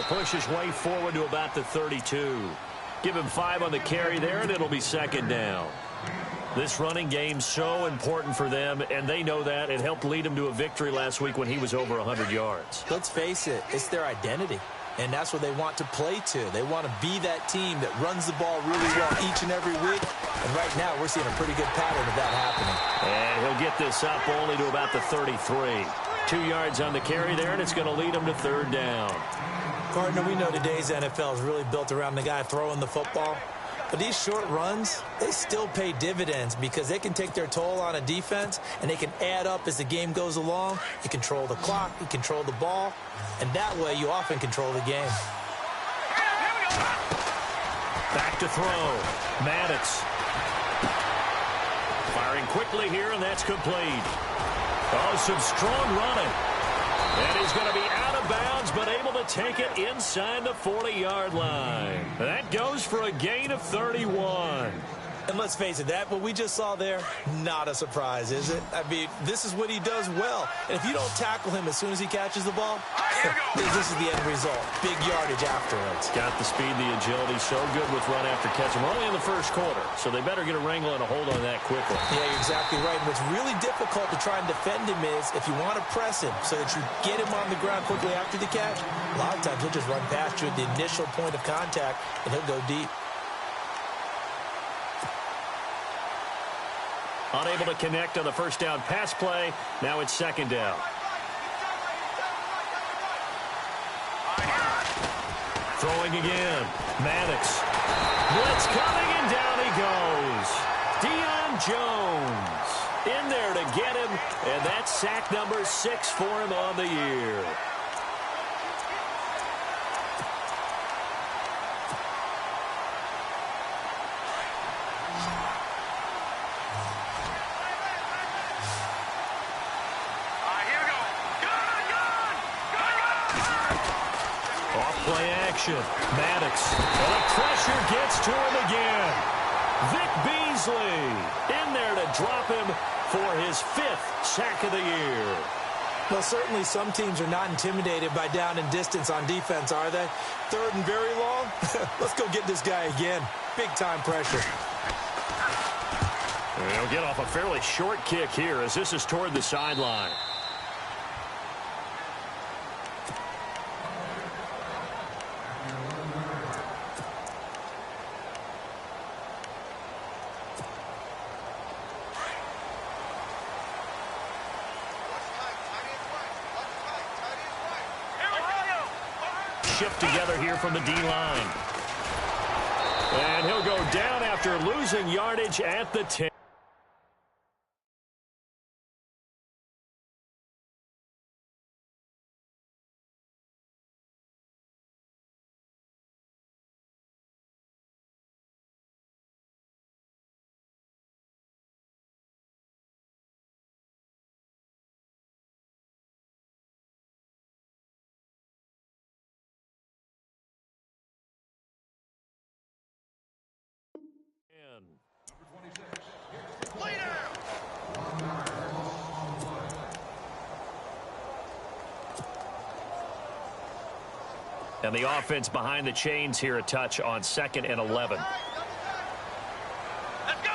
push his way forward to about the 32. Give him 5 on the carry there, and it'll be second down. This running game's so important for them, and they know that. It helped lead them to a victory last week when he was over 100 yards. Let's face it, it's their identity, and that's what they want to play to. They want to be that team that runs the ball really well each and every week, and right now we're seeing a pretty good pattern of that happening. And he'll get this up only to about the 33. 2 yards on the carry there, and it's going to lead them to third down. Partner, we know today's NFL is really built around the guy throwing the football. But these short runs, they still pay dividends because they can take their toll on a defense, and they can add up as the game goes along. You control the clock, you control the ball, and that way you often control the game. Back to throw. Maddox. Firing quickly here, and that's complete. Oh, some strong running. And he's going to be out of bounds, but able to take it inside the 40-yard line. That goes for a gain of 31. And let's face it, that what we just saw there, not a surprise, is it? I mean, this is what he does well. And if you don't tackle him as soon as he catches the ball, this is the end result. Big yardage afterwards. Got the speed, the agility, so good with run after catch. We're only in the first quarter, so they better get a wrangle and a hold on that quickly. Yeah, you're exactly right. And what's really difficult to try and defend him is if you want to press him so that you get him on the ground quickly after the catch, a lot of times he'll just run past you at the initial point of contact, and he'll go deep. Unable to connect on the first down pass play. Now it's second down. Throwing again. Maddox. Blitz coming, and down he goes. Deion Jones in there to get him, and that's sack number 6 for him on the year. Maddox. Well, the pressure gets to him again. Vic Beasley in there to drop him for his 5th sack of the year. Well, certainly some teams are not intimidated by down and distance on defense, are they? 3rd and very long? Let's go get this guy again. Big-time pressure. He'll get off a fairly short kick here as this is toward the sideline. Shift together here from the D-line. And he'll go down after losing yardage at the 10. And the offense behind the chains here a touch on 2nd and 11. Let's go.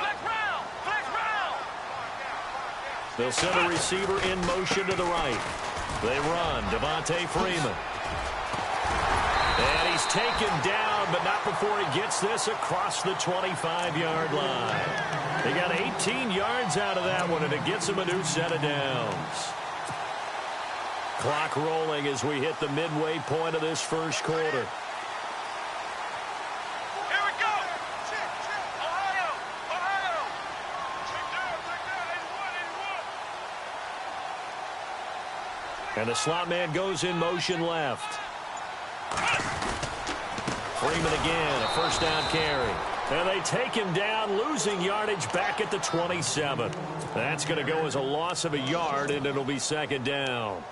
Flex round. They'll send a receiver in motion to the right. They run. Devontae Freeman. And he's taken down, but not before he gets this across the 25-yard line. They got 18 yards out of that one, and it gets him a new set of downs. Clock rolling as we hit the midway point of this first quarter. Here we go. Ohio. Check down. 81. And the slot man goes in motion left. Freeman again, a first down carry. And they take him down, losing yardage back at the 27. That's going to go as a loss of a yard, and it'll be second down.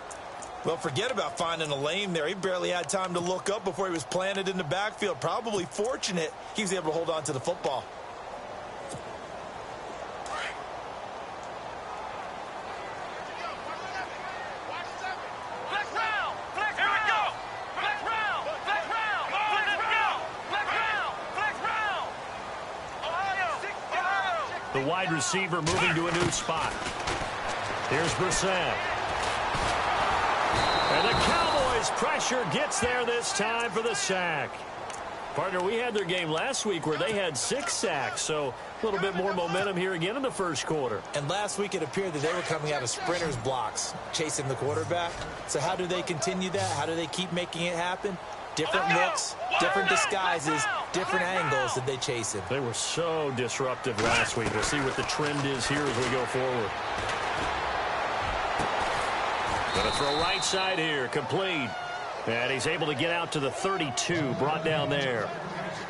Well, forget about finding a lane there. He barely had time to look up before he was planted in the backfield. Probably fortunate he was able to hold on to the football. Flex round. Here we go. Flex round. The wide receiver moving to a new spot. Here's Brissett. And the Cowboys' pressure gets there this time for the sack. Partner, we had their game last week where they had 6 sacks, so a little bit more momentum here again in the first quarter. And last week it appeared that they were coming out of sprinters blocks, chasing the quarterback. So how do they continue that? How do they keep making it happen? Different looks, different disguises, different angles that they chase him. They were so disruptive last week. We'll see what the trend is here as we go forward. Going to throw right side here, complete. And he's able to get out to the 32, brought down there.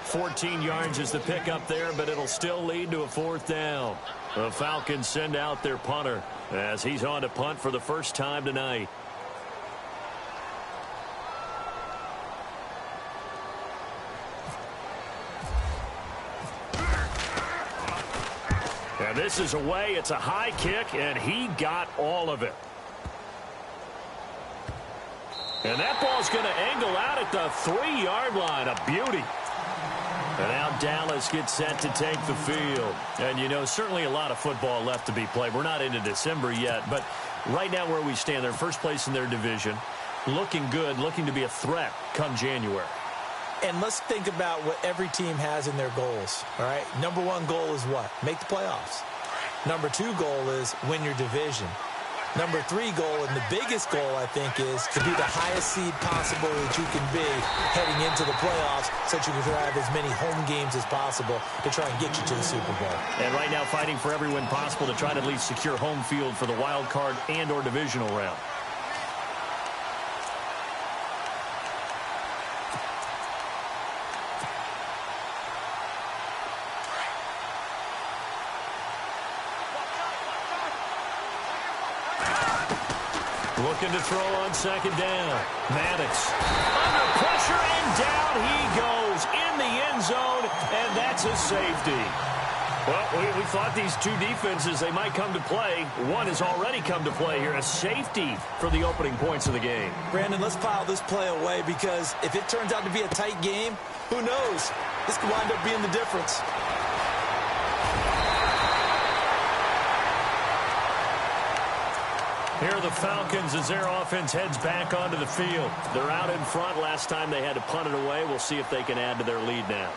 14 yards is the pickup there, but it'll still lead to a 4th down. The Falcons send out their punter as he's on to punt for the first time tonight. And this is away. It's a high kick, and he got all of it. And that ball's going to angle out at the 3-yard line. A beauty. And now Dallas gets set to take the field. And, you know, certainly a lot of football left to be played. We're not into December yet, but right now where we stand, they're first place in their division. Looking good, looking to be a threat come January. And let's think about what every team has in their goals, all right? Number 1 goal is what? Make the playoffs. Number 2 goal is win your division. Number 3 goal, and the biggest goal, I think, is to be the highest seed possible that you can be heading into the playoffs so that you can have as many home games as possible to try and get you to the Super Bowl. And right now fighting for every win possible to try to at least secure home field for the wild card and or divisional round. Looking to throw on 2nd down. Maddox under pressure, and down he goes in the end zone, and that's a safety. Well, we thought these two defenses, they might come to play. One has already come to play here, a safety for the opening points of the game. Brandon, let's file this play away because if it turns out to be a tight game, who knows? This could wind up being the difference. Here are the Falcons as their offense heads back onto the field. They're out in front. Last time they had to punt it away. We'll see if they can add to their lead now.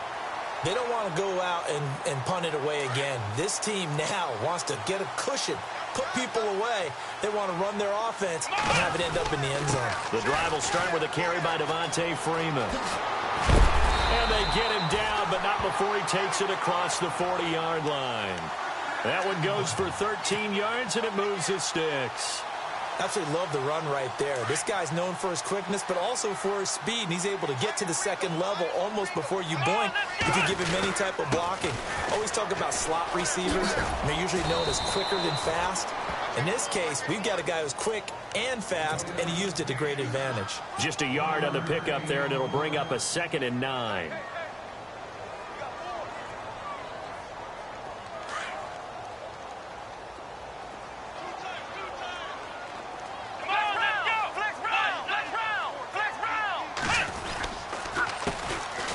They don't want to go out and punt it away again. This team now wants to get a cushion, put people away. They want to run their offense and have it end up in the end zone. The drive will start with a carry by Devontae Freeman. And they get him down, but not before he takes it across the 40-yard line. That one goes for 13 yards, and it moves his sticks. Absolutely love the run right there. This guy's known for his quickness, but also for his speed, and he's able to get to the second level almost before you blink if you give him any type of blocking. Always talk about slot receivers, and they're usually known as quicker than fast. In this case, we've got a guy who's quick and fast, and he used it to great advantage. Just a yard on the pickup there, and it'll bring up a 2nd and 9.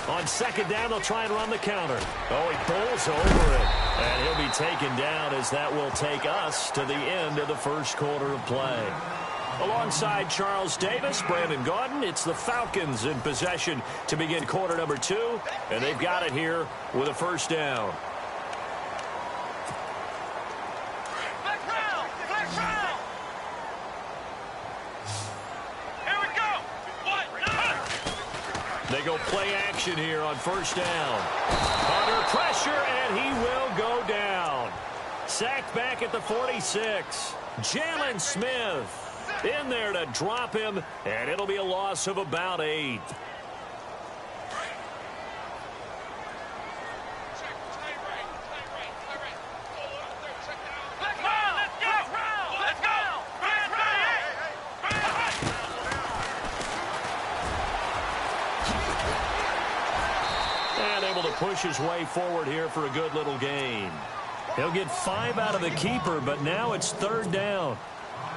On 2nd down, they'll try and run the counter. Oh, he pulls over it. And he'll be taken down as that will take us to the end of the first quarter of play. Alongside Charles Davis, Brandon Gaudin, it's the Falcons in possession to begin quarter number 2. And they've got it here with a 1st down. They go play action here on 1st down. Under pressure, and he will go down. Sacked back at the 46. Jalen Smith in there to drop him, and it'll be a loss of about 8. Push his way forward here for a good little gain. He'll get 5 out of the keeper, but now it's 3rd down.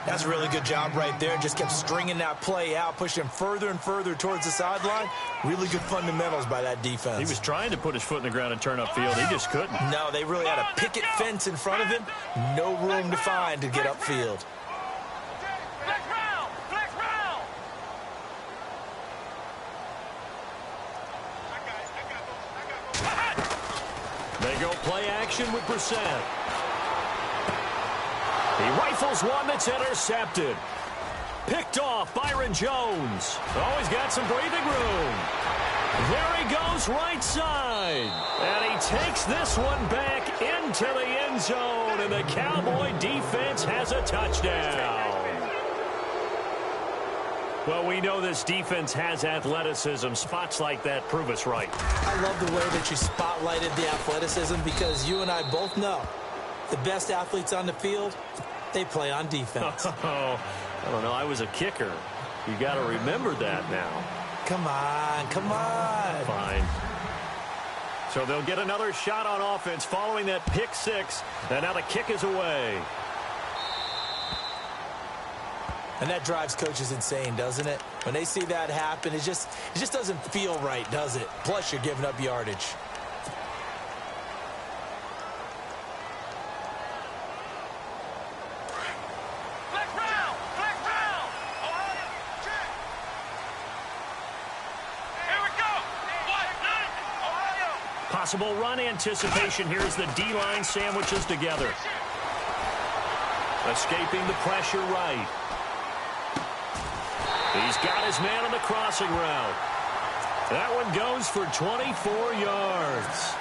That's a really good job right there. Just kept stringing that play out, pushing him further and further towards the sideline. Really good fundamentals by that defense. He was trying to put his foot in the ground and turn upfield. He just couldn't. No, they really had a picket fence in front of him. No room to find to get upfield. Flex round! Flex round! They go play action with Brissett. He rifles one that's intercepted. Picked off Byron Jones. Oh, he's got some breathing room. There he goes right side. And he takes this one back into the end zone. And the Cowboy defense has a touchdown. Well, we know this defense has athleticism. Spots like that prove us right. I love the way that you spotlighted the athleticism because you and I both know the best athletes on the field, they play on defense. Oh, I don't know. I was a kicker. You got to remember that now. Come on, come on. Fine. So they'll get another shot on offense following that pick six. And now the kick is away. And that drives coaches insane, doesn't it? When they see that happen, it just doesn't feel right, does it? Plus, you're giving up yardage. Flex round! Flex round! Ohio, check! Here we go! Ohio! Possible run anticipation. Here's the D-line sandwiches together. Escaping the pressure right. He's got his man on the crossing route. That one goes for 24 yards.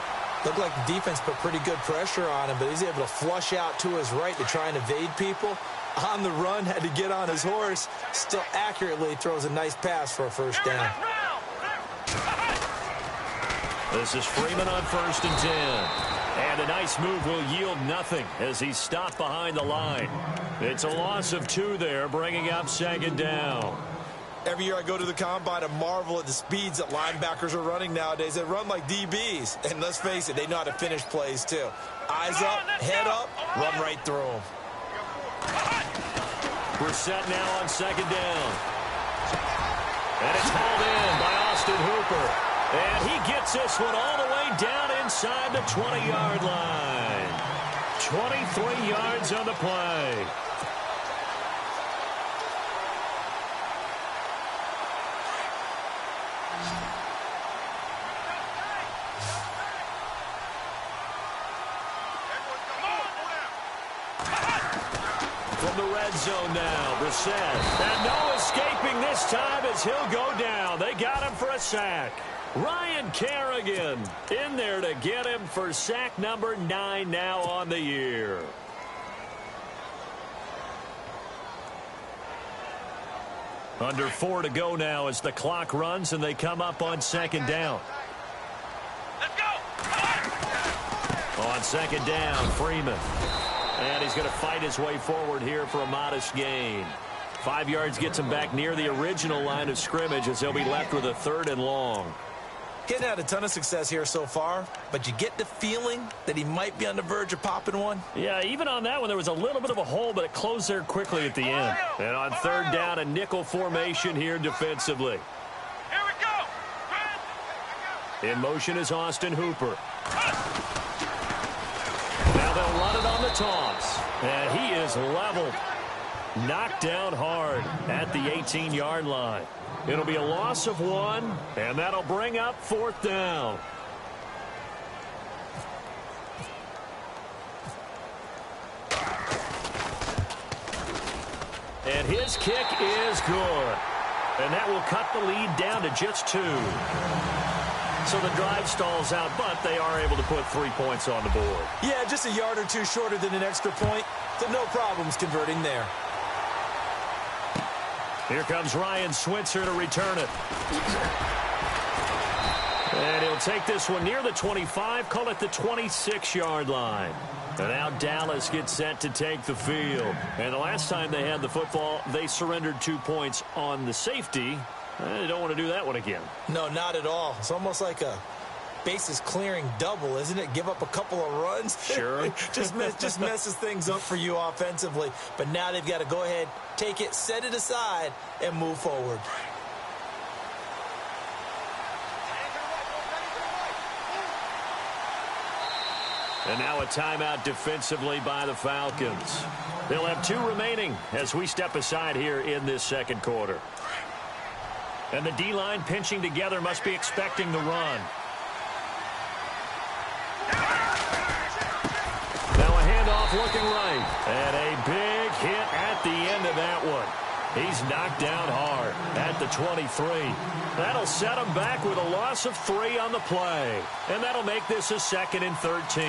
Looked like the defense put pretty good pressure on him, but he's able to flush out to his right to try and evade people. On the run, had to get on his horse. Still accurately throws a nice pass for a first down. This is Freeman on 1st and 10. And a nice move will yield nothing as he's stopped behind the line. It's a loss of 2 there, bringing up 2nd down. Every year I go to the combine and marvel at the speeds that linebackers are running nowadays. They run like DBs. And let's face it, they know how to finish plays too. Eyes up, head up, run right through them. We're set now on 2nd down. And it's hauled in by Austin Hooper. And he gets this one all the way down inside the 20-yard line. 23 yards on the play. From the red zone now, Brissett. And no escaping this time as he'll go down. They got him for a sack. Ryan Kerrigan in there to get him for sack number 9 now on the year. Under 4 to go now as the clock runs and they come up on 2nd down. Let's go! On 2nd down, Freeman. And he's going to fight his way forward here for a modest gain. 5 yards gets him back near the original line of scrimmage as they'll be left with a 3rd and long. Getting had a ton of success here so far, but you get the feeling that he might be on the verge of popping one. Yeah, even on that one, there was a little bit of a hole, but it closed there quickly at the end. And on 3rd down, a nickel formation here defensively. Here we go! In motion is Austin Hooper. Now they'll run it on the toss. And he is leveled. Knocked down hard at the 18-yard line. It'll be a loss of 1, and that'll bring up 4th down. And his kick is good. And that will cut the lead down to just 2. So the drive stalls out, but they are able to put 3 points on the board. Yeah, just a yard or 2 shorter than an extra point, so no problems converting there. Here comes Ryan Switzer to return it. And he'll take this one near the 25, call it the 26-yard line. And now Dallas gets set to take the field. And the last time they had the football, they surrendered 2 points on the safety. They don't want to do that one again. No, not at all. It's almost like a bases clearing double, isn't it? Give up a couple of runs. Sure. just messes things up for you offensively. But now they've got to go ahead, take it, set it aside, and move forward. And now a timeout defensively by the Falcons. They'll have 2 remaining as we step aside here in this second quarter. And the D-line pinching together must be expecting the run. Now a handoff looking right. And a big hit at the end of that one. He's knocked down hard at the 23. That'll set him back with a loss of 3 on the play. And that'll make this a 2nd and 13.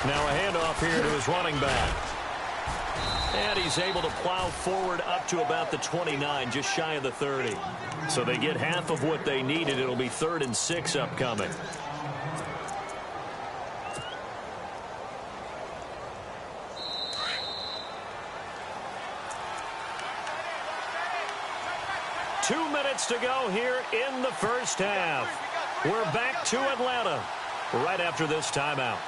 Now a handoff here to his running back. And he's able to plow forward up to about the 29, just shy of the 30. So they get half of what they needed. It'll be 3rd and 6 upcoming. Two minutes to go here in the first half. We're back to Atlanta right after this timeout.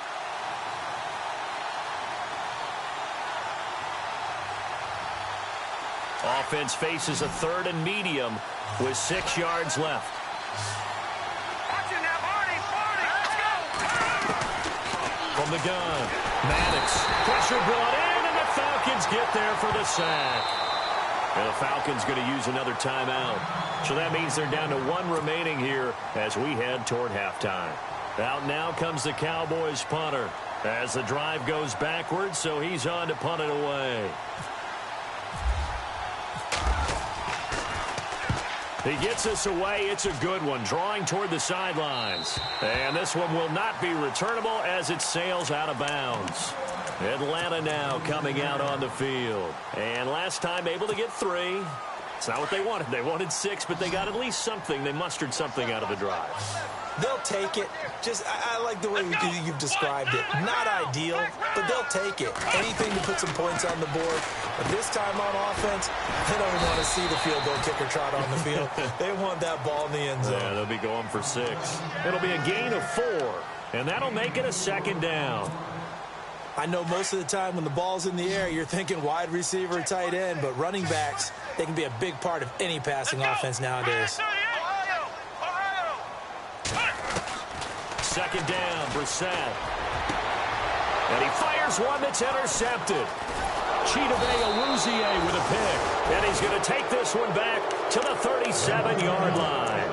Offense faces a 3rd and medium with 6 yards left. From the gun, Maddox. Pressure brought in, and the Falcons get there for the sack. And the Falcons going to use another timeout. So that means they're down to 1 remaining here as we head toward halftime. Out now comes the Cowboys punter as the drive goes backwards, so he's on to punt it away. He gets us away. It's a good one, drawing toward the sidelines. And this one will not be returnable as it sails out of bounds. Atlanta now coming out on the field. And last time able to get 3. It's not what they wanted. They wanted 6, but they got at least something. They mustered something out of the drive. They'll take it. I like the way you've described it. Not ideal, but they'll take it. Anything to put some points on the board. But this time on offense, they don't want to see the field goal kicker trot on the field. They want that ball in the end zone. Yeah, they'll be going for 6. It'll be a gain of 4, and that'll make it a 2nd down. I know most of the time when the ball's in the air, you're thinking wide receiver, tight end, but running backs, they can be a big part of any passing offense nowadays. 2nd down, Brissett. And he fires one that's intercepted. Chidobe Awuzie with a pick. And he's going to take this one back to the 37-yard line.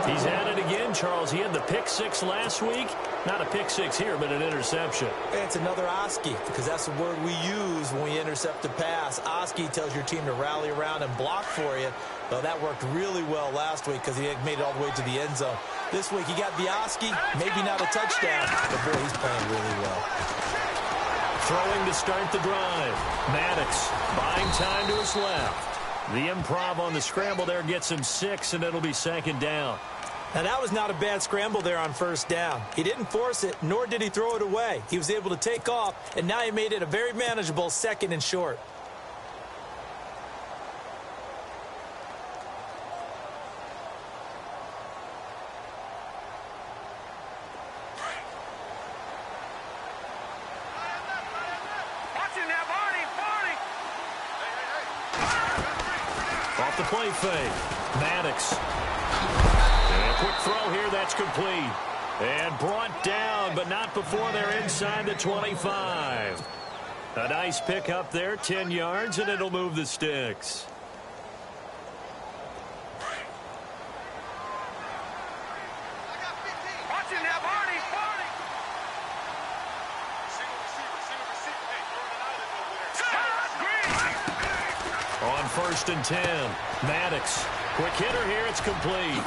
He's at it again, Charles. He had the pick 6 last week. Not a pick 6 here, but an interception. It's another Oski, because that's the word we use when we intercept a pass. Oski tells your team to rally around and block for you. Well, that worked really well last week because he made it all the way to the end zone. This week he got the Oski, maybe not a touchdown, but boy, he's playing really well. Throwing to start the drive. Maddox buying time to his left. The improv on the scramble there gets him 6, and it'll be 2nd down. Now, that was not a bad scramble there on 1st down. He didn't force it, nor did he throw it away. He was able to take off, and now he made it a very manageable 2nd and short. Off the play fake. Maddox. And a quick throw here, that's complete. And brought down, but not before they're inside the 25. A nice pick up there, 10 yards, and it'll move the sticks. On 1st and 10, Maddox. Quick hitter here, it's complete.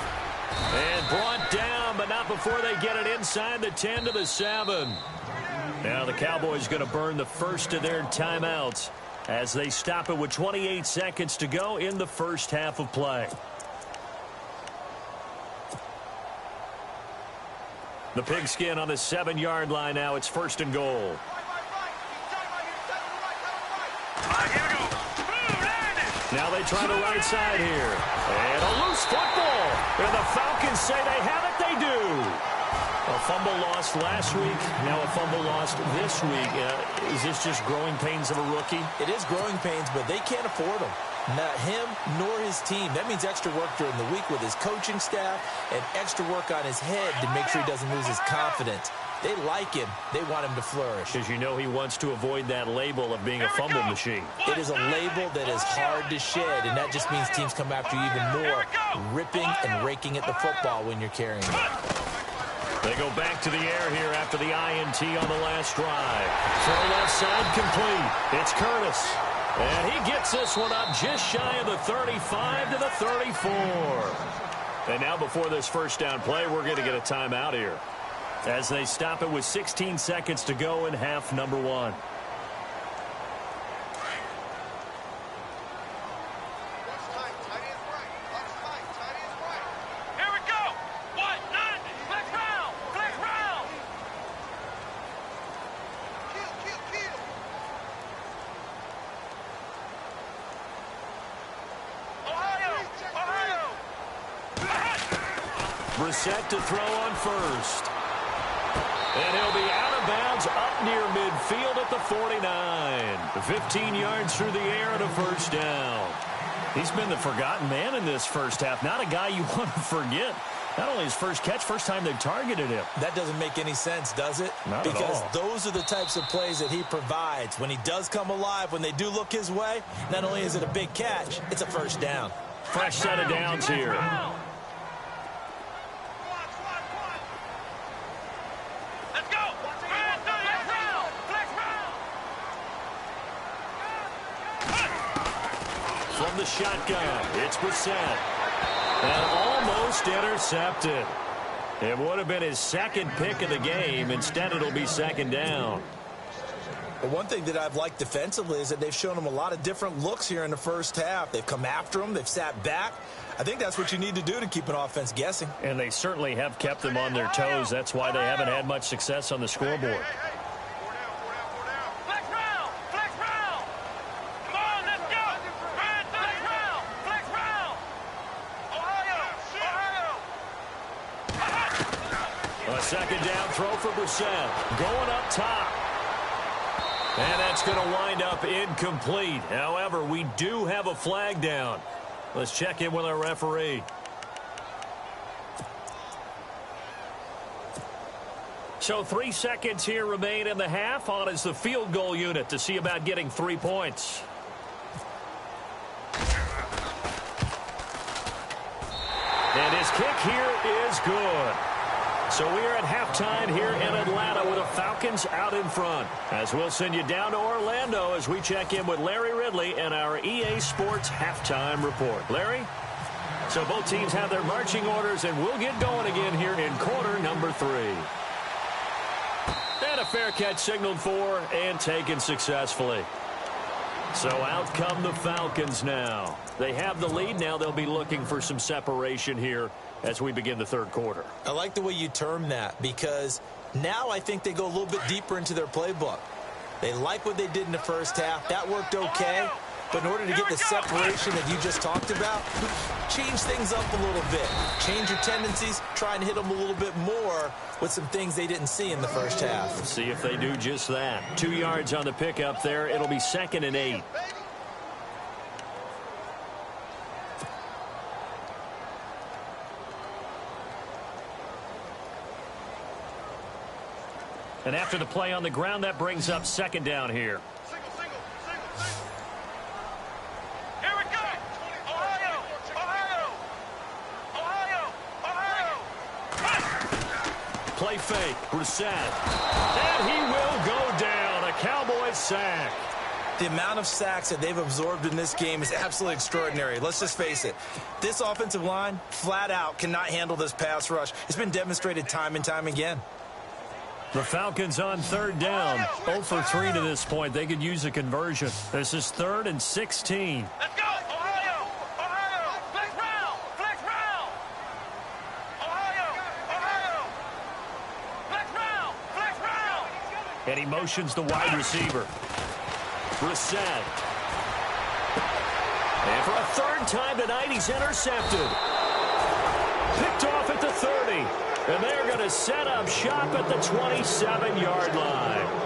And brought down, but not before they get it inside the 10 to the 7. Now the Cowboys going to burn the first of their timeouts as they stop it with 28 seconds to go in the first half of play. The pigskin on the 7-yard line now. It's 1st and goal. Now they try the right side here. And a loose football. And the Falcons say they have it. They do. A fumble lost last week. Now a fumble lost this week. Is this just growing pains of a rookie? It is growing pains, but they can't afford them. Not him nor his team. That means extra work during the week with his coaching staff and extra work on his head to make sure he doesn't lose his confidence. They like him. They want him to flourish. Because you know he wants to avoid that label of being a fumble machine. It is a label that is hard to shed, and that just means teams come after you even more, ripping and raking at the football when you're carrying it. They go back to the air here after the INT on the last drive. Throw left side complete. It's Curtis. And he gets this one up just shy of the 35 to the 34. And now before this first down play, we're going to get a timeout here, as they stop it with 16 seconds to go in half number 1. Here we go. 190. Flex round. Flex round. Kill. Ohio. Brissett to throw on first. And he'll be out of bounds up near midfield at the 49. 15 yards through the air and a first down. He's been the forgotten man in this first half. Not a guy you want to forget. Not only his first catch, first time they've targeted him. That doesn't make any sense, does it? Not at all. Because those are the types of plays that he provides. When he does come alive, when they do look his way, not only is it a big catch, it's a first down. Fresh set of downs here. Let's go. Flex round. From the shotgun, it's Brissett. And almost intercepted. It would have been his second pick of the game. Instead, it'll be second down. But one thing that I've liked defensively is that they've shown him a lot of different looks here in the first half. They've come after him. They've sat back. I think that's what you need to do to keep an offense guessing. And they certainly have kept them on their toes. That's why they haven't had much success on the scoreboard. Flex round. Come on, let's go. Flex round. Ohio. A second down throw for Brissett. Going up top. And that's going to wind up incomplete. However, we do have a flag down. Let's check in with our referee. So 3 seconds here remain in the half. On is the field goal unit to see about getting 3 points. And his kick here is good. So we are at halftime here in Atlanta with the Falcons out in front. As we'll send you down to Orlando as we check in with Larry Ridley and our EA Sports halftime report. Larry? So both teams have their marching orders, and we'll get going again here in quarter number 3. And a fair catch signaled for and taken successfully. So out come the Falcons now. They have the lead. Now they'll be looking for some separation here as we begin the third quarter. I like the way you term that, because now I think they go a little bit deeper into their playbook. They like what they did in the first half. That worked okay. But in order to get the separation that you just talked about, change things up a little bit. Change your tendencies. Try and hit them a little bit more with some things they didn't see in the first half. See if they do just that. 2 yards on the pickup there. It'll be 2nd and 8. And after the play on the ground, that brings up 2nd down here. Single. Here we go. Ohio. Play fake. Brissett. And he will go down. A Cowboys sack. The amount of sacks that they've absorbed in this game is absolutely extraordinary. Let's just face it. This offensive line, flat out, cannot handle this pass rush. It's been demonstrated time and time again. The Falcons on 3rd down. 0 for 3 to this point. They could use a conversion. This is 3rd and 16. Let's go. Ohio. Flex round. Ohio. Flex round. And he motions the wide receiver. Brissett. And For a third time tonight, he's intercepted. Picked off at the 30. And they're going to set up shop at the 27-yard line.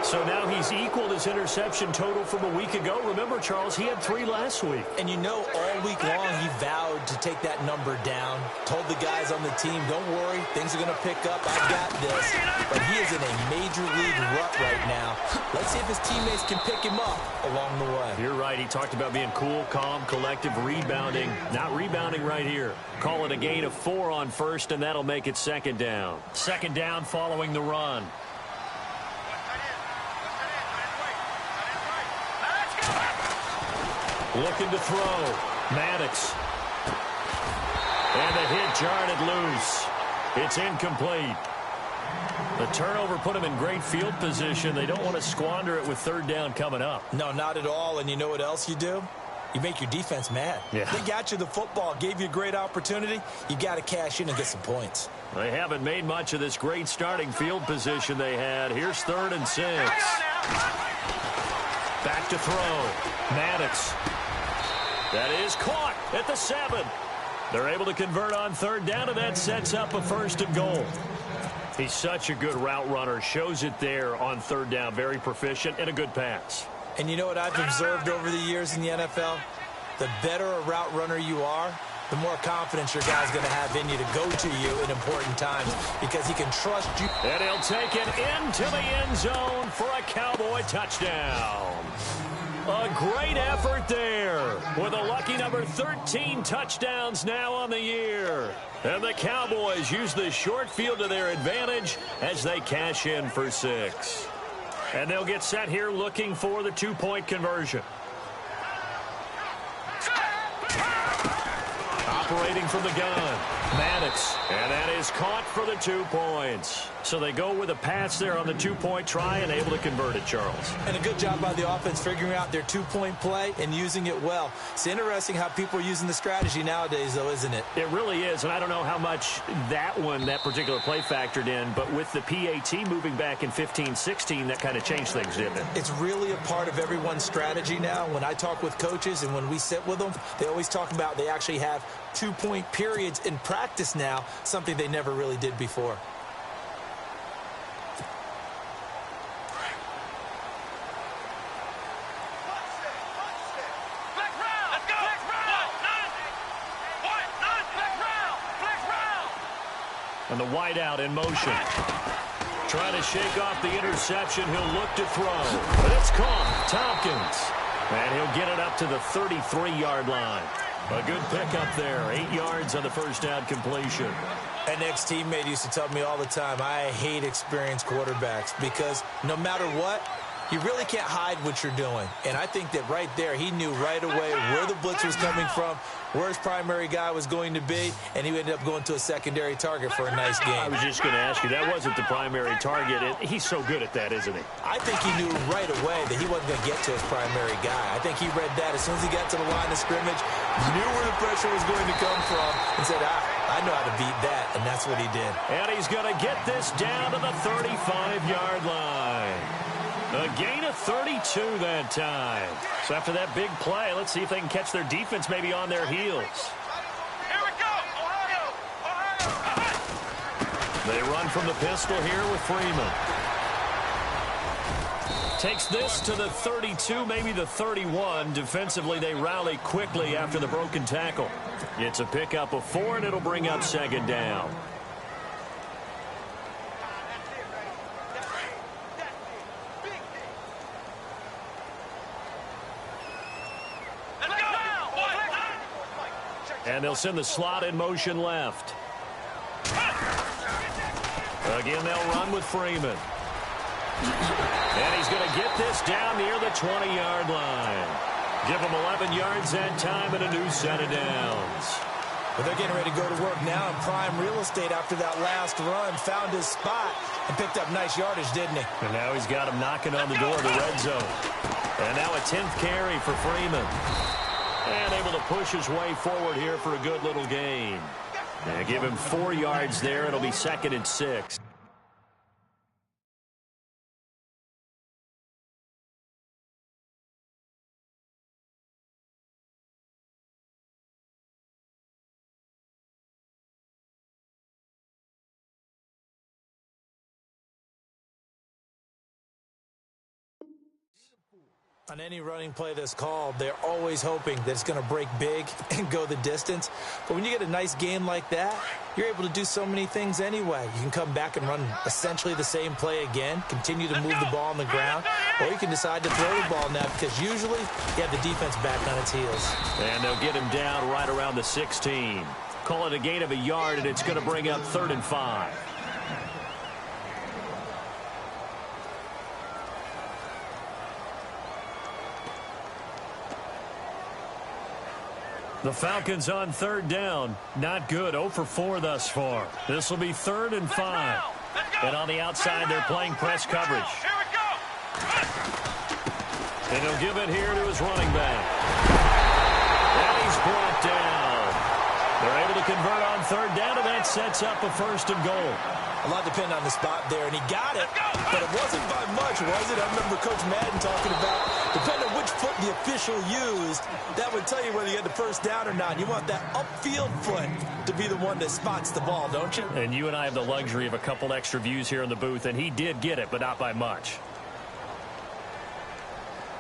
So now he's equaled his interception total from a week ago. Remember, Charles, he had 3 last week. And you know, all week long he vowed to take that number down. Told the guys on the team, don't worry, things are going to pick up. I've got this. But he is in a major league rut right now. Let's see if his teammates can pick him up along the way. You're right. He talked about being cool, calm, collective, rebounding. Not rebounding right here. Call it a gain of 4 on first, and that'll make it second down. Second down following the run. Looking to throw. Maddox. And the hit jarred loose. It's incomplete. The turnover put him in great field position. They don't want to squander it with third down coming up. No, not at all. And you know what else you do? You make your defense mad. Yeah. They got you the football, gave you a great opportunity. You got to cash in and get some points. They haven't made much of this great starting field position they had. Here's 3rd and 6. Back to throw. Maddox. That is caught at the 7. They're able to convert on third down, and that sets up a 1st and goal. He's such a good route runner. Shows it there on third down. Very proficient and a good pass. And you know what I've observed over the years in the NFL? The better a route runner you are, the more confidence your guy's going to have in you to go to you in important times because he can trust you. And he'll take it into the end zone for a Cowboy touchdown. A great effort there with a lucky number 13 touchdowns now on the year. And the Cowboys use the short field to their advantage as they cash in for 6. And they'll get set here looking for the 2-point conversion. Operating from the gun, Maddox. And that is caught for the 2 points. So they go with a pass there on the 2-point try and able to convert it, Charles. And a good job by the offense figuring out their 2-point play and using it well. It's interesting how people are using the strategy nowadays, though, isn't it? It really is, and I don't know how much that particular play factored in, but with the PAT moving back in 15-16, that kind of changed things, didn't it? It's really a part of everyone's strategy now. When I talk with coaches and when we sit with them, they always talk about they actually have 2-point periods in practice now, something they never really did before. And the wideout in motion. Trying to shake off the interception. He'll look to throw. But it's caught. Tompkins. And he'll get it up to the 33-yard line. A good pickup there. 8 yards on the first down completion. An ex-teammate used to tell me all the time, I hate experienced quarterbacks because no matter what, you really can't hide what you're doing. And I think that right there, he knew right away where the blitz was coming from, where his primary guy was going to be, and he ended up going to a secondary target for a nice game. I was just going to ask you, that wasn't the primary target. He's so good at that, isn't he? I think he knew right away that he wasn't going to get to his primary guy. I think he read that as soon as he got to the line of scrimmage, knew where the pressure was going to come from, and said, I know how to beat that, and that's what he did. And he's going to get this down to the 35-yard line. A gain of 32 that time. So after that big play, let's see if they can catch their defense maybe on their heels. Here we go, Ohio! Ohio! They run from the pistol here with Freeman. Takes this to the 32, maybe the 31. Defensively, they rally quickly after the broken tackle. It's a pickup of 4, and it'll bring up second down. And they'll send the slot in motion left. Again, they'll run with Freeman. And he's going to get this down near the 20-yard line. Give him 11 yards that time and a new set of downs. But they're getting ready to go to work now in prime real estate after that last run. Found his spot and picked up nice yardage, didn't he? And now he's got him knocking on the door of the red zone. And now a 10th carry for Freeman. And able to push his way forward here for a good little gain. And give him 4 yards there. It'll be 2nd and 6. On any running play that's called, they're always hoping that it's going to break big and go the distance. But when you get a nice game like that, you're able to do so many things anyway. You can come back and run essentially the same play again, continue to move the ball on the ground, or you can decide to throw the ball now because usually you have the defense back on its heels. And they'll get him down right around the 16. Call it a gain of a yard, and it's going to bring up 3rd and 5. The Falcons on 3rd down. Not good. 0 for 4 thus far. This will be 3rd and 5. And on the outside, they're playing press coverage. Here we go. And he'll give it here to his running back. And he's brought down. They're able to convert on 3rd down, and that sets up a 1st and goal. A lot depended on the spot there, and he got it, but it wasn't by much, was it? I remember Coach Madden talking about, depending on which foot the official used, that would tell you whether you had the 1st down or not. You want that upfield foot to be the one that spots the ball, don't you? And you and I have the luxury of a couple extra views here in the booth, and he did get it, but not by much.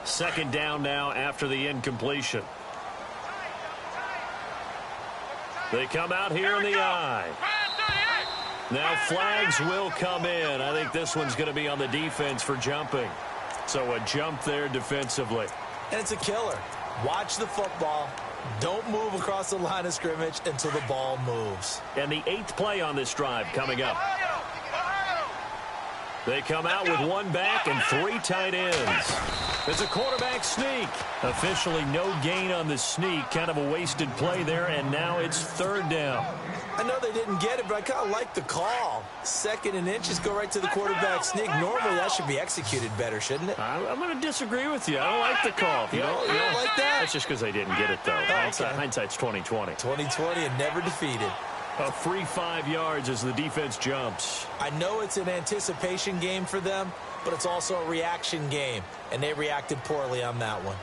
2nd down now after the incompletion. They come out here in the I. Now flags will come in. I think this one's going to be on the defense for jumping. So a jump there defensively. And it's a killer. Watch the football. Don't move across the line of scrimmage until the ball moves. And the 8th play on this drive coming up. They come out with 1 back and 3 tight ends. There's a quarterback sneak. Officially no gain on the sneak. Kind of a wasted play there, and now it's 3rd down. I know they didn't get it, but I kind of like the call. 2nd and inches, go right to the quarterback sneak. Normally, that should be executed better, shouldn't it? I'm going to disagree with you. I don't like the call. You don't like that? That's just because they didn't get it, though. Okay. Hindsight's 20/20. 2020 and never defeated. A free 5 yards as the defense jumps. I know it's an anticipation game for them, but it's also a reaction game, and they reacted poorly on that one.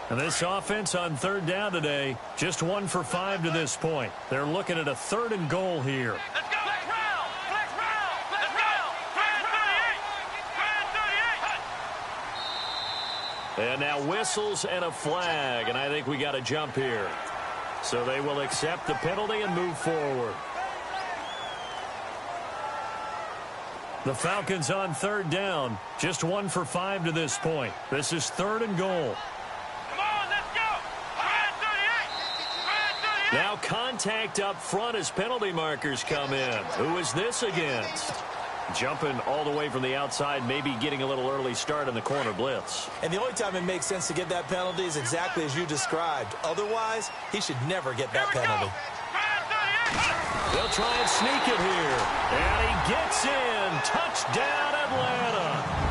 And this offense on 3rd down today, just 1 for 5 to this point. They're looking at a 3rd and goal here. Let's go. Flex round. Flex round. Let's go. Flex 38. And now whistles and a flag, and I think we got a jump here. So they will accept the penalty and move forward. The Falcons on 3rd down, just 1 for 5 to this point. This is 3rd and goal. Now contact up front as penalty markers come in. Who is this against? Jumping all the way from the outside, maybe getting a little early start in the corner blitz. And the only time it makes sense to get that penalty is exactly as you described. Otherwise, he should never get that penalty. They'll try and sneak it here. And he gets in. Touchdown, Atlanta.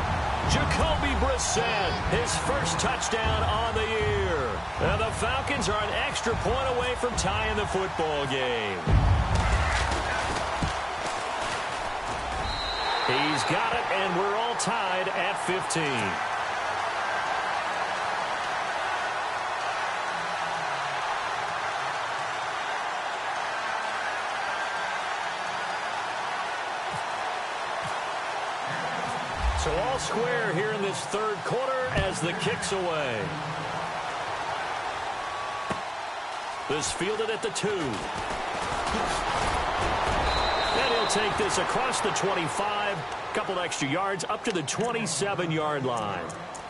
Jacoby Brissett, his 1st touchdown on the year. And the Falcons are an extra point away from tying the football game. He's got it, and we're all tied at 15. So all square here in this 3rd quarter as the kick's away. This fielded at the 2. And he'll take this across the 25. Couple extra yards up to the 27-yard line.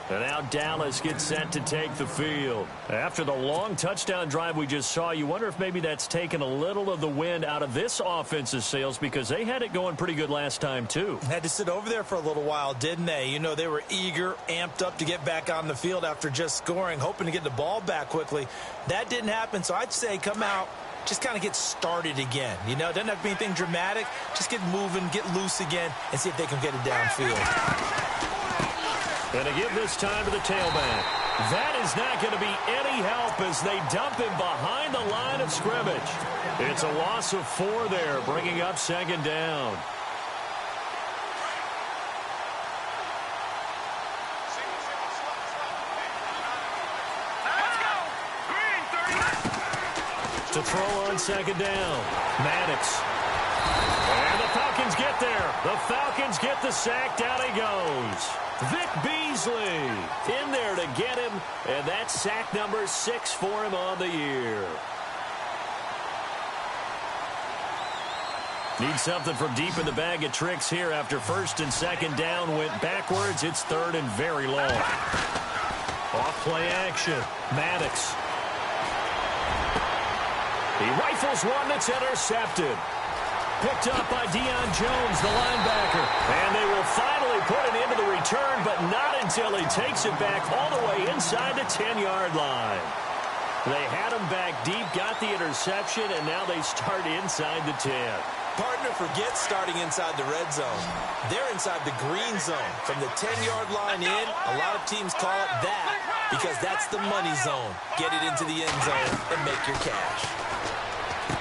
And now Dallas gets set to take the field. After the long touchdown drive we just saw, you wonder if maybe that's taken a little of the wind out of this offense's sails because they had it going pretty good last time, too. Had to sit over there for a little while, didn't they? You know, they were eager, amped up to get back on the field after just scoring, hoping to get the ball back quickly. That didn't happen, so I'd say come out, just kind of get started again. You know, it doesn't have to be anything dramatic. Just get moving, get loose again, and see if they can get it downfield. And to give this time to the tailback. That is not going to be any help as they dump him behind the line of scrimmage. It's a loss of 4 there, bringing up 2nd down. To throw on second down. Maddox. And the Falcons get there. The Falcons get the sack. Down he goes. Vic Beasley in there to get him. And that's sack number 6 for him on the year. Need something from deep in the bag of tricks here after first and second down went backwards. It's third and very long. Off play action. Maddox. He rifles one that's intercepted. Picked up by Deion Jones, the linebacker. And they will finally put it into the return, but not until he takes it back all the way inside the 10-yard line. They had him back deep, got the interception, and now they start inside the 10. Partner forgets starting inside the red zone. They're inside the green zone. From the 10-yard line in, a lot of teams call it that because that's the money zone. Get it into the end zone and make your cash.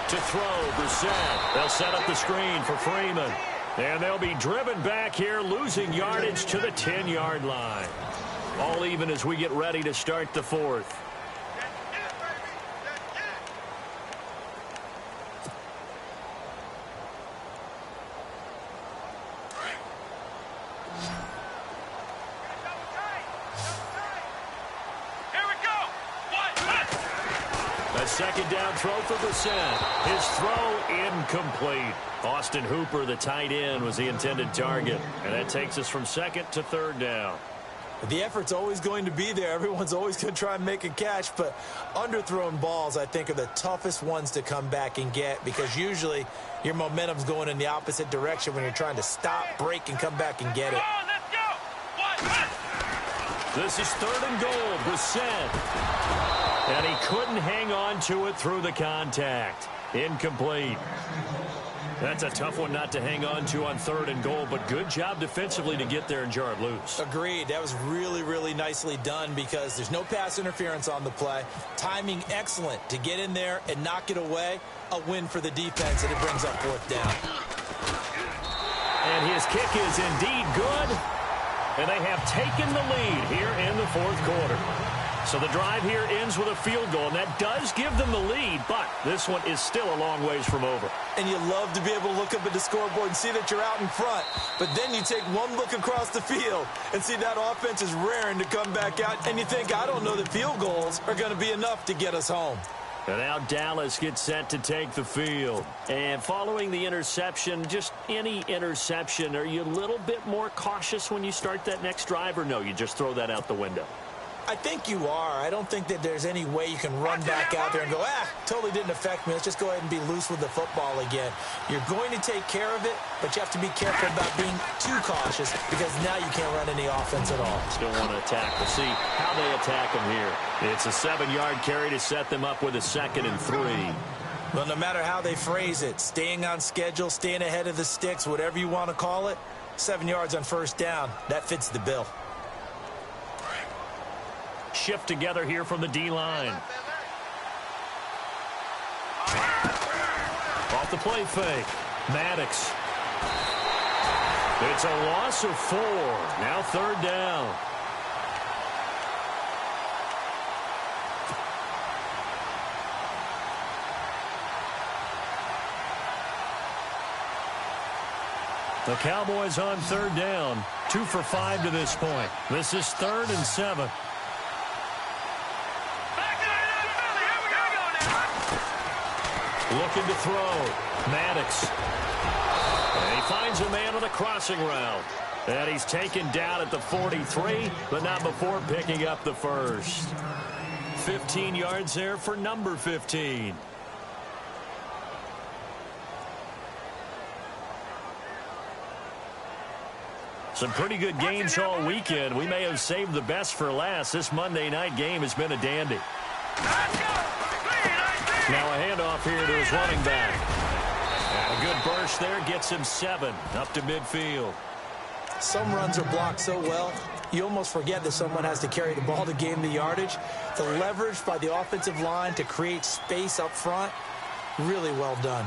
To throw, Brissett. They'll set up the screen for Freeman. And they'll be driven back here, losing yardage to the 10-yard line. All even as we get ready to start the fourth. Second down throw for Brissett. His throw incomplete. Austin Hooper, the tight end, was the intended target. And that takes us from second to third down. The effort's always going to be there. Everyone's always going to try and make a catch, but underthrown balls, I think, are the toughest ones to come back and get because usually your momentum's going in the opposite direction when you're trying to stop, break, and come back and get it. This is third and goal. Brissett. And he couldn't hang on to it through the contact. Incomplete. That's a tough one not to hang on to on third and goal, but good job defensively to get there and jar it loose. Agreed. That was really, really nicely done because there's no pass interference on the play. Timing excellent to get in there and knock it away. A win for the defense, and it brings up fourth down. And his kick is indeed good. And they have taken the lead here in the fourth quarter. So the drive here ends with a field goal, and that does give them the lead, but this one is still a long ways from over. And you love to be able to look up at the scoreboard and see that you're out in front, but then you take one look across the field and see that offense is raring to come back out, and you think, I don't know that field goals are going to be enough to get us home. And now Dallas gets set to take the field. And following the interception, just any interception, are you a little bit more cautious when you start that next drive, or no, you just throw that out the window? I think you are. I don't think that there's any way you can run back out there and go, totally didn't affect me. Let's just go ahead and be loose with the football again. You're going to take care of it, but you have to be careful about being too cautious because now you can't run any offense at all. Still want to attack. We'll see how they attack them here. It's a 7-yard carry to set them up with a 2nd and 3. Well, no matter how they phrase it, staying on schedule, staying ahead of the sticks, whatever you want to call it, 7 yards on first down, that fits the bill. Shift together here from the D-line. Off the play fake. Maddox. It's a loss of 4. Now third down. The Cowboys on third down. 2 for 5 to this point. This is 3rd and 7. Looking to throw. Maddox. And he finds a man on the crossing route. And he's taken down at the 43, but not before picking up the first. 15 yards there for number 15. Some pretty good games all weekend. We may have saved the best for last. This Monday night game has been a dandy. Now a handoff here to his running back. And a good burst there gets him 7 up to midfield. Some runs are blocked so well, you almost forget that someone has to carry the ball to gain the yardage. The leverage by the offensive line to create space up front, really well done.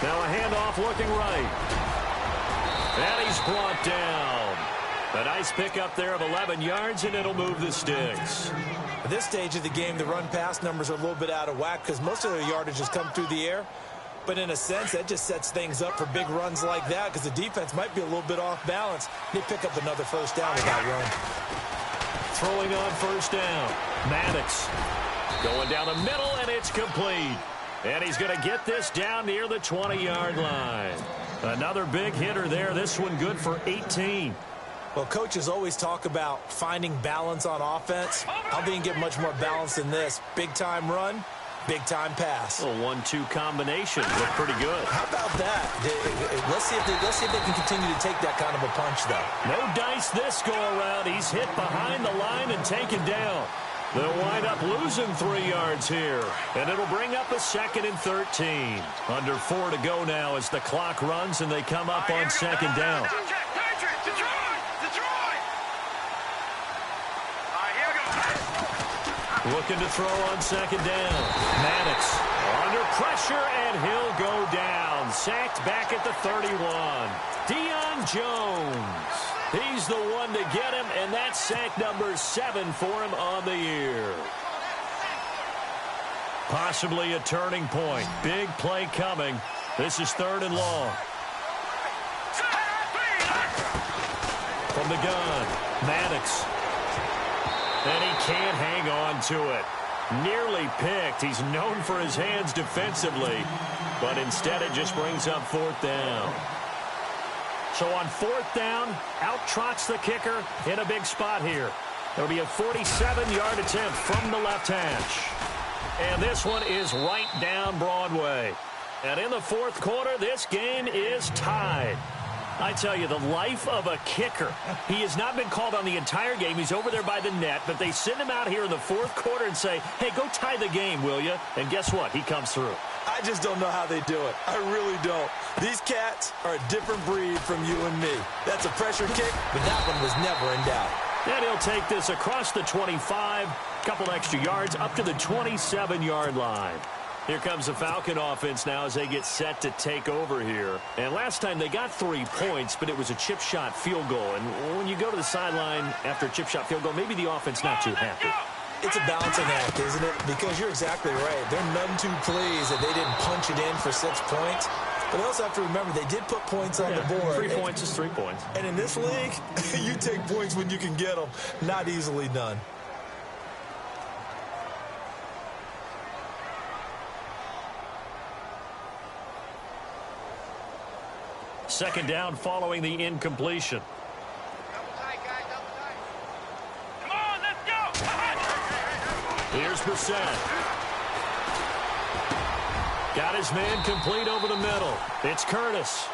Now a handoff looking right. And he's brought down. A nice pickup there of 11 yards, and it'll move the sticks. At this stage of the game, the run-pass numbers are a little bit out of whack because most of their yardage has come through the air. But in a sense, that just sets things up for big runs like that because the defense might be a little bit off balance. They pick up another first down with that run. Throwing on first down. Maddox going down the middle, and it's complete. And he's going to get this down near the 20-yard line. Another big hitter there. This one good for 18. Well, coaches always talk about finding balance on offense. I don't think you can get much more balance than this. Big-time run, big-time pass. A 1-2 combination. Look pretty good. How about that? Let's see if they can continue to take that kind of a punch, though. No dice this go-around. He's hit behind the line and taken down. They'll wind up losing 3 yards here, and it'll bring up a 2nd and 13. Under 4 to go now as the clock runs, and they come up on 2nd down. Looking to throw on 2nd down. Maddox under pressure, and he'll go down. Sacked back at the 31. Deion Jones. He's the one to get him, and that's sack number 7 for him on the year. Possibly a turning point. Big play coming. This is 3rd and long. From the gun, Maddox. And he can't hang on to it. Nearly picked. He's known for his hands defensively, but instead it just brings up 4th down. So on 4th down, out trots the kicker in a big spot here. It'll be a 47-yard attempt from the left hash. And this one is right down Broadway. And in the 4th quarter, this game is tied. I tell you, the life of a kicker. He has not been called on the entire game. He's over there by the net, but they send him out here in the 4th quarter and say, hey, go tie the game, will you? And guess what? He comes through. I just don't know how they do it. I really don't. These cats are a different breed from you and me. That's a pressure kick, but that one was never in doubt. And he'll take this across the 25, couple extra yards, up to the 27-yard line. Here comes the Falcon offense now as they get set to take over here. And last time they got 3 points, but it was a chip shot field goal. And when you go to the sideline after a chip shot field goal, maybe the offense not too happy. It's a balancing act, isn't it? Because you're exactly right. They're none too pleased that they didn't punch it in for 6 points. But they also have to remember they did put points on the board. 3 points is 3 points. And in this league, you take points when you can get them. Not easily done. Second down following the incompletion. Come on, let's go. Here's Brissett. Got his man complete over the middle. It's Curtis.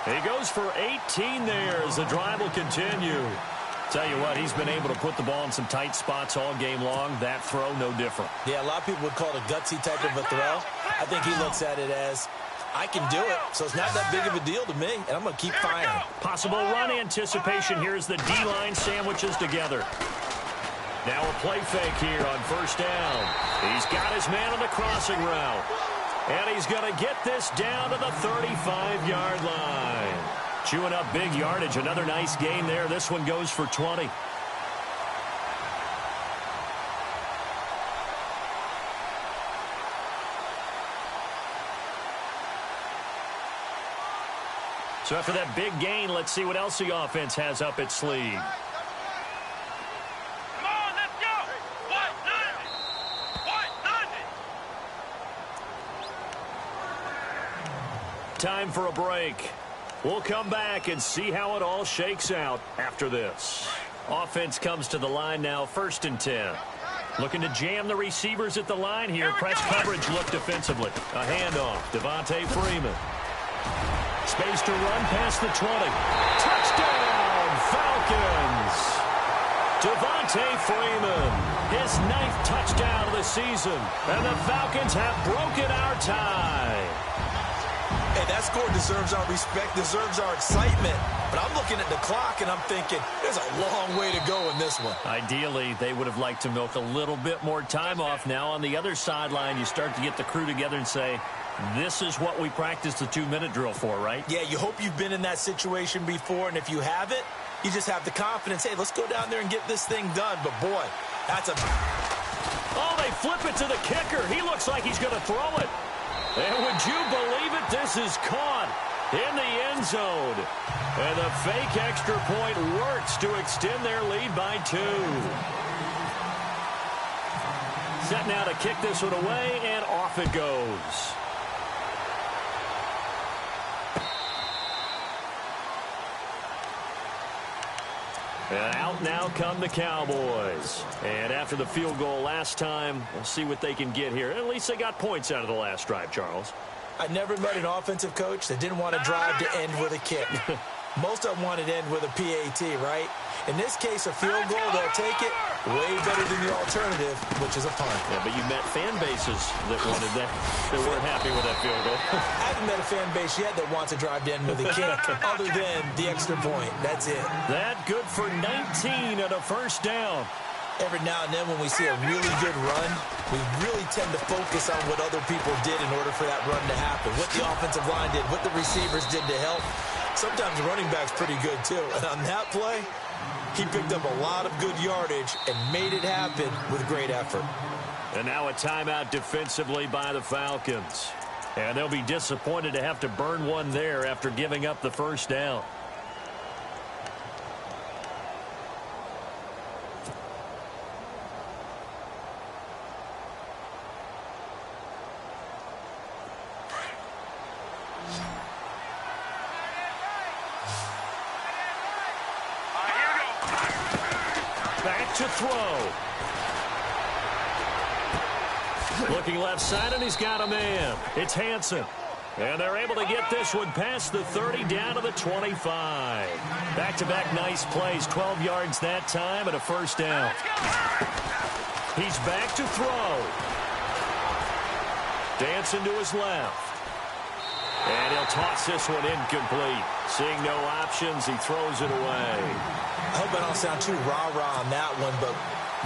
He goes for 18 there as the drive will continue. Tell you what, he's been able to put the ball in some tight spots all game long. That throw, no different. Yeah, a lot of people would call it a gutsy type of a throw. I think he looks at it as, I can do it, so it's not that big of a deal to me, and I'm going to keep firing. Possible run anticipation here as the D-line sandwiches together. Now a play fake here on first down. He's got his man on the crossing route. And he's going to get this down to the 35-yard line. Chewing up big yardage. Another nice gain there. This one goes for 20. So after that big gain, let's see what else the offense has up its sleeve. Come on, let's go. Time for a break. We'll come back and see how it all shakes out after this. Offense comes to the line now, 1st and 10. Looking to jam the receivers at the line here. Press coverage look defensively. A handoff. Devontae Freeman. Space to run past the 20. Touchdown, Falcons. Devontae Freeman, his 9th touchdown of the season. And the Falcons have broken our tie. Hey, that score deserves our respect, deserves our excitement. But I'm looking at the clock, and I'm thinking, there's a long way to go in this one. Ideally, they would have liked to milk a little bit more time off. Now on the other sideline, you start to get the crew together and say, this is what we practiced the 2-minute drill for, right? Yeah, you hope you've been in that situation before, and if you haven't, You just have the confidence, hey, let's go down there and get this thing done. But, boy, that's a... Oh, they flip it to the kicker. He looks like he's going to throw it. And would you believe it? This is caught in the end zone. And the fake extra point works to extend their lead by 2. Set now to kick this one away, and off it goes. And out now come the Cowboys. And after the field goal last time, we'll see what they can get here. At least they got points out of the last drive, Charles. I never met an offensive coach that didn't want to drive to end with a kick. Most of them wanted to end with a PAT, right? In this case, a field goal, they'll take it way better than the alternative, which is a punt. Yeah, but you met fan bases that wanted that, that weren't happy with that field goal. I haven't met a fan base yet that wants to drive to end with a kick other than the extra point. That's it. That good for 19 and a first down. Every now and then when we see a really good run, we really tend to focus on what other people did in order for that run to happen, what the offensive line did, what the receivers did to help. Sometimes the running back's pretty good, too. And on that play, he picked up a lot of good yardage and made it happen with great effort. And now a timeout defensively by the Falcons. And they'll be disappointed to have to burn one there after giving up the first down. Back to throw. Looking left side, and he's got a man. It's Hansen. And they're able to get this one past the 30 down to the 25. Back-to-back nice plays. 12 yards that time and a first down. He's back to throw. Dancing to his left. And he'll toss this one incomplete. Seeing no options, he throws it away. I hope I don't sound too rah-rah on that one, but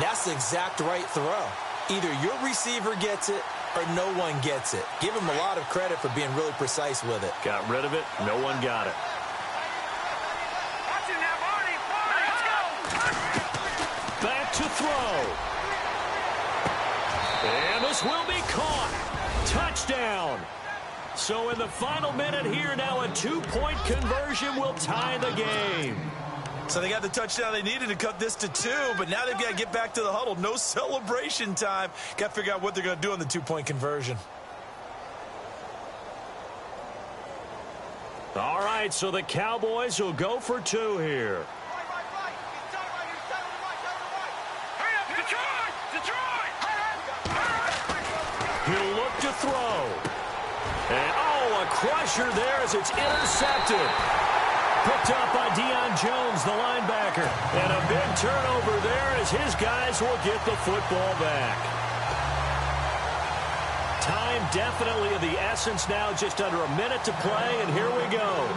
that's the exact right throw. Either your receiver gets it or no one gets it. Give him a lot of credit for being really precise with it. Got rid of it. No one got it. Back to throw. And this will be caught. Touchdown. So in the final minute here, now a 2-point conversion will tie the game. So they got the touchdown they needed to cut this to 2, but now they've got to get back to the huddle. No celebration time. Got to figure out what they're going to do on the 2-point conversion. All right, so the Cowboys will go for 2 here. He'll look to throw. And, oh, a crusher there as it's intercepted. Picked up by Deion Jones, the linebacker. And a big turnover there as his guys will get the football back. Time definitely of the essence now, just under a minute to play, and here we go.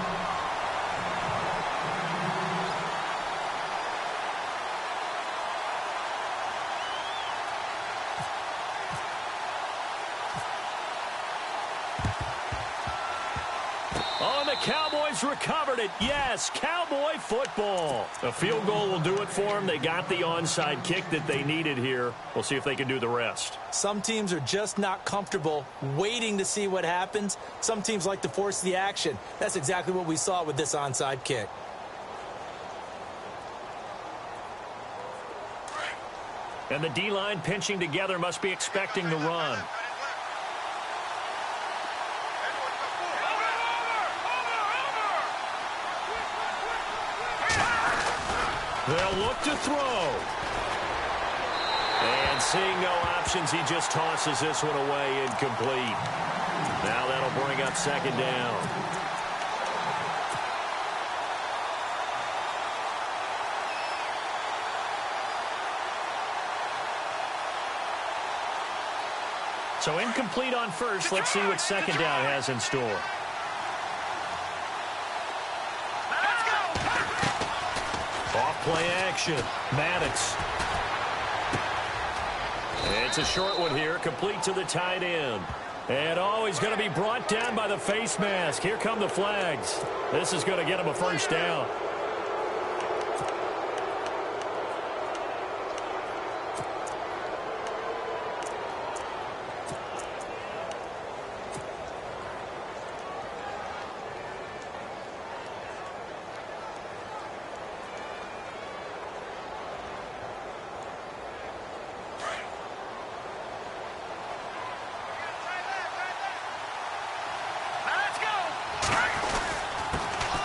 Oh, the Cowboys recovered it. Yes, Cowboy football. A field goal will do it for them. They got the onside kick that they needed here. We'll see if they can do the rest. Some teams are just not comfortable waiting to see what happens. Some teams like to force the action. That's exactly what we saw with this onside kick. And the D-line pinching together must be expecting the run. They'll look to throw. And seeing no options, he just tosses this one away incomplete. Now that'll bring up second down. So incomplete on first. Let's see what second down has in store. Off-play action. Maddox. It's a short one here, complete to the tight end. And, oh, he's going to be brought down by the face mask. Here come the flags. This is going to get him a first down.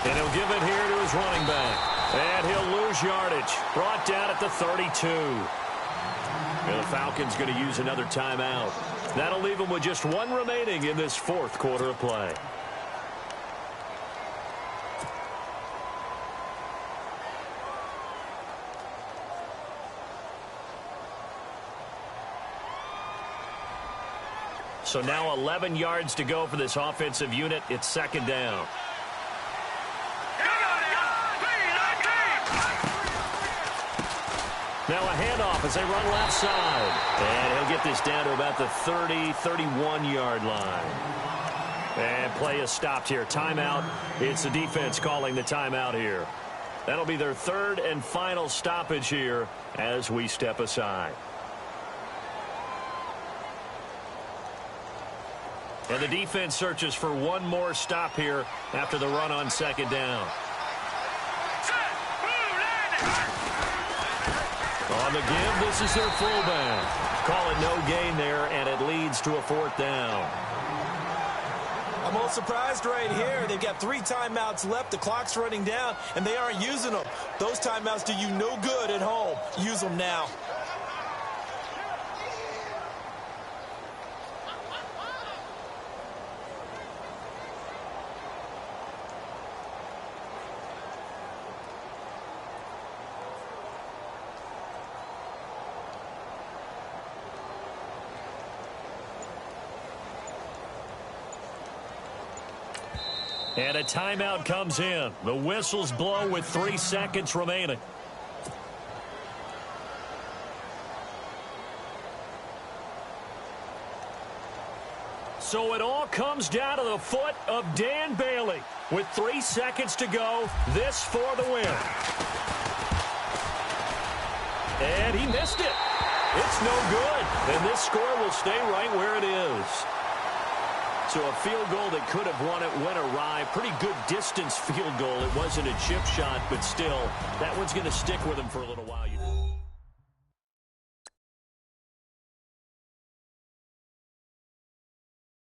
And he'll give it here to his running back. And he'll lose yardage. Brought down at the 32. And the Falcons going to use another timeout. That'll leave them with just one remaining in this fourth quarter of play. So now 11 yards to go for this offensive unit. It's second down. Now a handoff as they run left side. And he'll get this down to about the 30, 31-yard line. And play is stopped here. Timeout. It's the defense calling the timeout here. That'll be their third and final stoppage here as we step aside. And the defense searches for one more stop here after the run on second down. On the give, this is their fullback. Call it no gain there, and it leads to a fourth down. I'm a little surprised right here. They've got 3 timeouts left. The clock's running down, and they aren't using them. Those timeouts do you no good at home. Use them now. And a timeout comes in. The whistles blow with 3 seconds remaining. So it all comes down to the foot of Dan Bailey. With 3 seconds to go, this for the win. And he missed it. It's no good. And this score will stay right where it is. So a field goal that could have won it went awry. Pretty good distance field goal. It wasn't a chip shot, but still, that one's going to stick with him for a little while.